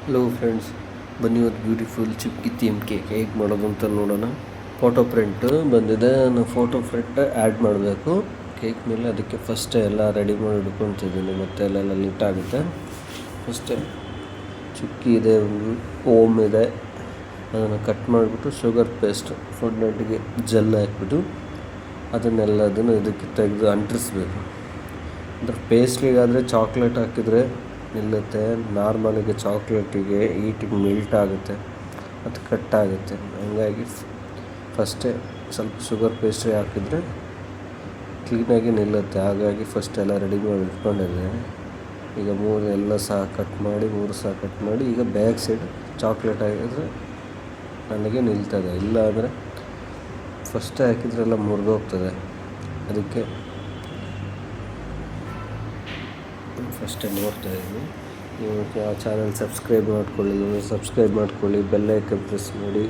Hello friends, ಬನ್ನಿ ಒಂದು beautiful ಚಿಕ್ಕಿ theme cake ಹೇಗೆ ಮಾಡೋದು ಅಂತ ನೋಡೋಣ. ಫೋಟೋ ಪ್ರಿಂಟ್ ಬಂದಿದೆ. ನಾನು ಫೋಟೋ ಪ್ರಿಂಟ್ ಆ್ಯಡ್ ಮಾಡಬೇಕು ಕೇಕ್ ಮೇಲೆ. ಅದಕ್ಕೆ ಫಸ್ಟೇ ಎಲ್ಲ ರೆಡಿ ಮಾಡಿ ಇಟ್ಕೊತಿದ್ದೀನಿ, ಮತ್ತು ಅಲ್ಲೆಲ್ಲ ಲಿಟ್ ಆಗುತ್ತೆ. ಫಸ್ಟೇ ಚಿಕ್ಕಿ ಇದೆ, ಒಂದು ಓಮ್ ಇದೆ, ಅದನ್ನು ಕಟ್ ಮಾಡಿಬಿಟ್ಟು ಶುಗರ್ ಪೇಸ್ಟ್ ಫುಡ್ನಟ್ಟಿಗೆ ಜೆಲ್ ಹಾಕ್ಬಿಟ್ಟು ಅದನ್ನೆಲ್ಲದನ್ನು ಇದಕ್ಕೆ ತೆಗೆದು ಅಂಟಿಸ್ಬೇಕು. ಅಂದರೆ ಪೇಸ್ಟ್ರಿಗಾದರೆ ಚಾಕ್ಲೇಟ್ ಹಾಕಿದರೆ ನಿಲ್ಲುತ್ತೆ, ನಾರ್ಮಲಿಗೆ ಚಾಕ್ಲೇಟಿಗೆ ಈಟಿಗೆ ಮೆಲ್ಟ್ ಆಗುತ್ತೆ, ಅದು ಕಟ್ಟಾಗುತ್ತೆ. ಹಂಗಾಗಿ ಫಸ್ಟೇ ಸ್ವಲ್ಪ ಶುಗರ್ ಪೇಸ್ಟ್ರಿ ಹಾಕಿದರೆ ಕ್ಲೀನಾಗಿ ನಿಲ್ಲುತ್ತೆ. ಹಾಗಾಗಿ ಫಸ್ಟ್ ಎಲ್ಲ ರೆಡಿ ಮಾಡಿ ಇಟ್ಕೊಂಡಿದ್ದೆ. ಈಗ ಮೂರು ಸಹ ಕಟ್ ಮಾಡಿ ಈಗ ಬ್ಯಾಕ್ ಸೈಡ್ ಚಾಕ್ಲೇಟ್ ಹಾಕಿದರೆ ನನಗೆ ನಿಲ್ತದೆ. ಇಲ್ಲ ಅಂದರೆ ಫಸ್ಟೇ ಹಾಕಿದ್ರೆಲ್ಲ ಮುರಿದೋಗ್ತದೆ. ಅದಕ್ಕೆ ಫಸ್ಟೇ ನೋಡ್ತಾಯಿದ್ದೀನಿ. ನೀವು ಆ ಚಾನಲ್ ಸಬ್ಸ್ಕ್ರೈಬ್ ಮಾಡ್ಕೊಳ್ಳಿ, ಬೆಲ್ ಐಕನ್ ಪ್ರೆಸ್ ಮಾಡಿ.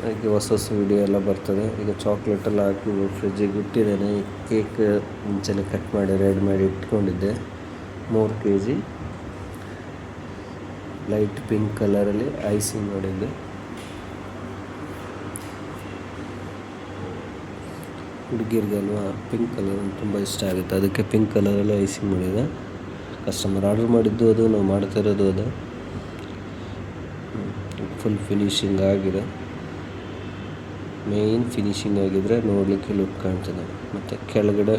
ಹಾಗೆ ಹೊಸ ವೀಡಿಯೋ ಎಲ್ಲ ಬರ್ತದೆ. ಈಗ ಚಾಕ್ಲೇಟೆಲ್ಲ ಹಾಕಿ ಫ್ರಿಜ್ಜಿಗೆ ಇಟ್ಟಿದ್ದೇನೆ. ಕೇಕ್ ಮುಂಚೆನೇ ಕಟ್ ಮಾಡಿ ರೆಡಿ ಮಾಡಿ ಇಟ್ಕೊಂಡಿದ್ದೆ. 3 kg ಲೈಟ್ ಪಿಂಕ್ ಕಲರಲ್ಲಿ ಐಸಿಂಗ್ ಮಾಡಿದ್ದೆ. ಹುಡುಗಿರಿಗಲ್ವ ಪಿಂಕ್ ಕಲರ್ ತುಂಬ ಇಷ್ಟ ಆಗುತ್ತೆ, ಅದಕ್ಕೆ ಪಿಂಕ್ ಕಲರಲ್ಲಿ ಐಸಿಂಗ್ ಮಾಡಿದೆ. ಕಸ್ಟಮರ್ ಆರ್ಡರ್ ಮಾಡಿದ್ದು ಅದು, ನಾವು ಮಾಡ್ತಾ ಇರೋದು ಅದು. ಫುಲ್ ಫಿನಿಶಿಂಗ್ ಆಗಿದೆ. ಮೇಯ್ನ್ ಫಿನಿಶಿಂಗ್ ಆಗಿದ್ದರೆ ನೋಡಲಿಕ್ಕೆ ಲುಕ್ ಕಾಣ್ತದೆ. ಮತ್ತು ಕೆಳಗಡೆ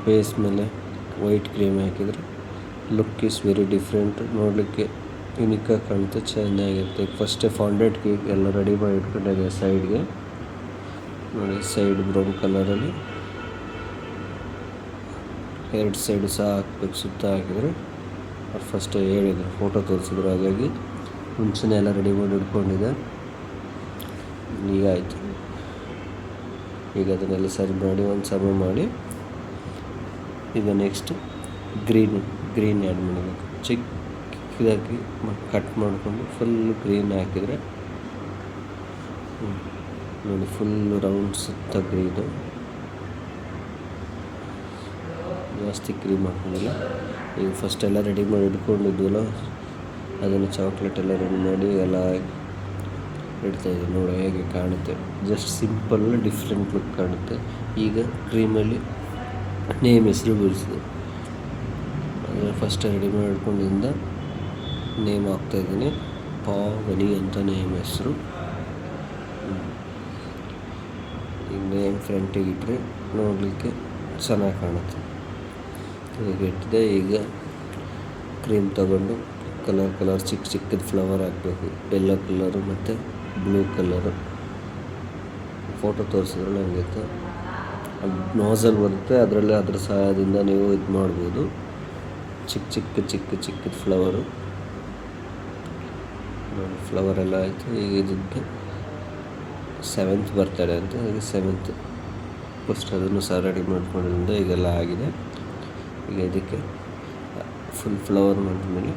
ಬೇಸ್ ಮೇಲೆ ವೈಟ್ ಕ್ರೀಮ್ ಹಾಕಿದರೆ ಲುಕ್ ಈಸ್ ವೆರಿ ಡಿಫ್ರೆಂಟ್. ನೋಡಲಿಕ್ಕೆ ಯುನಿಕಾಗಿ ಕಾಣುತ್ತೆ, ಚೆನ್ನಾಗಿರುತ್ತೆ. ಫಸ್ಟೇ ಫಾಂಡೆಂಟ್ ಕೇಕ್ ಎಲ್ಲ ರೆಡಿ ಮಾಡಿ ಇಟ್ಕೊಂಡಿದ್ದೆ ಸೈಡ್ಗೆ. ನೋಡಿ, ಸೈಡ್ ಬ್ರೌನ್ ಕಲರಲ್ಲಿ 2 ಸೈಡು ಸಹ ಹಾಕ್ಬೇಕು. ಸುತ್ತ ಹಾಕಿದರೆ ಅವ್ರು ಫಸ್ಟೇ ಹೇಳಿದರು, ಫೋಟೋ ತೋರಿಸಿದ್ರು. ಹಾಗಾಗಿ ಮುಂಚೆನೇ ಎಲ್ಲ ರೆಡಿ ಮಾಡಿ ಇಟ್ಕೊಂಡಿದ್ದೆ. ಈಗ ಆಯಿತು. ಈಗ ಅದನ್ನೆಲ್ಲ ಸರಿ ಮಾಡಿ ಒಂದು ಸಮ ಮಾಡಿ, ಈಗ ನೆಕ್ಸ್ಟ್ ಗ್ರೀನ್ ಆ್ಯಡ್ ಮಾಡಬೇಕು. ಚಿಕ್ಕದಾಗಿ ಕಟ್ ಮಾಡಿಕೊಂಡು ಫುಲ್ ಗ್ರೀನ್ ಹಾಕಿದರೆ ನೋಡಿ, ಫುಲ್ ರೌಂಡ್ ಸುತ್ತ ಗ್ರೀನು. ಜಾಸ್ತಿ ಕ್ರೀಮ್ ಹಾಕೊಂಡಿಲ್ಲ. ಈಗ ಫಸ್ಟ್ ಎಲ್ಲ ರೆಡಿ ಮಾಡಿ ಇಟ್ಕೊಂಡಿದ್ವಲ್ಲ, ಅದನ್ನು ಚಾಕ್ಲೇಟ್ ಎಲ್ಲ ರೆಡಿ ಮಾಡಿ ಎಲ್ಲ ಇಡ್ತಾಯಿದ್ದೆ. ನೋಡಿ ಹೇಗೆ ಕಾಣುತ್ತೆ, ಜಸ್ಟ್ ಸಿಂಪಲ್ ಡಿಫ್ರೆಂಟ್ ಲುಕ್ ಕಾಣುತ್ತೆ. ಈಗ ಕ್ರೀಮಲ್ಲಿ ನೇಮ್ ಹೆಸರು ಬಿಡಿಸಿದೆ. ಅದನ್ನು ಫಸ್ಟ್ ರೆಡಿ ಮಾಡಿ ಇಟ್ಕೊಂಡಿದ್ದ ನೇಮ್ ಹಾಕ್ತಾಯಿದ್ದೀನಿ. ಪಾವನಿ ಅಂತ ನೇಮ್ ಹೆಸರು. ಈಗ ನೇಮ್ ಫ್ರಂಟಿಗೆ ಇಟ್ಟರೆ ನೋಡಲಿಕ್ಕೆ ಚೆನ್ನಾಗಿ ಕಾಣುತ್ತೆ. ಈಗ ಇಟ್ಟಿದೆ. ಈಗ ಕ್ರೀಮ್ ತಗೊಂಡು ಕಲರ್ ಚಿಕ್ಕದು ಫ್ಲವರ್ ಹಾಕಬೇಕು. ಯೆಲ್ಲೋ ಕಲರು ಮತ್ತು ಬ್ಲೂ ಕಲರು. ಫೋಟೋ ತೋರಿಸಿದ್ರೆ ನನಗೆ ನೋಸಲ್ ಬರುತ್ತೆ, ಅದರಲ್ಲಿ ಅದ್ರ ಸಹಾಯದಿಂದ ನೀವು ಇದು ಮಾಡ್ಬೋದು. ಚಿಕ್ಕದು ಫ್ಲವರು. ನೋಡಿ, ಫ್ಲವರ್ ಎಲ್ಲ ಆಯಿತು. ಈಗ ಇದಕ್ಕೆ 7th ಬರ್ತಡೇ ಅಂತ, ಈಗ 7th ಫಸ್ಟ್ ಅದನ್ನು ಸಹ ರೆಡಿ ಮಾಡ್ಕೊಂಡಿದ್ದರಿಂದ ಈಗೆಲ್ಲ ಆಗಿದೆ. ಈಗ ಇದಕ್ಕೆ ಫುಲ್ ಫ್ಲವರ್ ಮಾಡಿದ್ಮೇಲೆ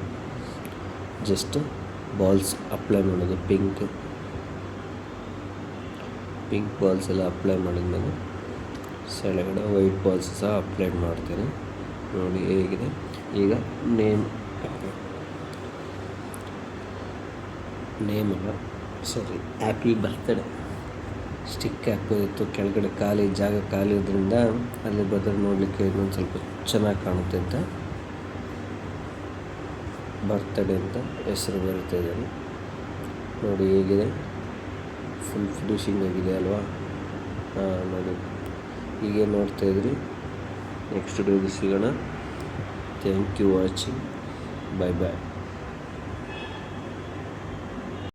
ಜಸ್ಟ್ ಬಾಲ್ಸ್ ಅಪ್ಲೈ ಮಾಡೋದು. ಪಿಂಕ್ ಬಾಲ್ಸ್ ಎಲ್ಲ ಅಪ್ಲೈ ಮಾಡಿದ್ಮೇಲೆ ಕೆಳಗಡೆ ವೈಟ್ ಬಾಲ್ಸ್ ಸಹ ಅಪ್ಲೈ ಮಾಡ್ತೇನೆ. ನೋಡಿ ಹೇಗಿದೆ. ಈಗ ನೇಮಲ್ಲ, ಸರಿ, ಹ್ಯಾಪಿ ಬರ್ತ್ಡೇ ಸ್ಟಿಕ್ ಹಾಕೋದಿತ್ತು. ಕೆಳಗಡೆ ಜಾಗ ಖಾಲಿ ಇದ್ರಿಂದ ಅಲ್ಲಿ ಬದಲು ನೋಡಲಿಕ್ಕೆ ಇನ್ನೊಂದು ಸ್ವಲ್ಪ ಚೆನ್ನಾಗಿ ಕಾಣುತ್ತೆ ಅಂತ ಬರ್ತ್ಡೇ ಅಂತ ಹೆಸರು ಬರುತ್ತೆ ಇದನ್ನು. ನೋಡಿ ಹೇಗಿದೆ, ಫುಲ್ ಫಿನಿಶಿಂಗ್ ಆಗಿದೆ ಅಲ್ವಾ? ನೋಡಿ, ಹೀಗೆ ನೋಡ್ತಾಯಿದ್ರಿ. ನೆಕ್ಸ್ಟ್ ವಿಡಿಯೋಗೆ ಸಿಗೋಣ. Thank you watching. ಬಾಯ್.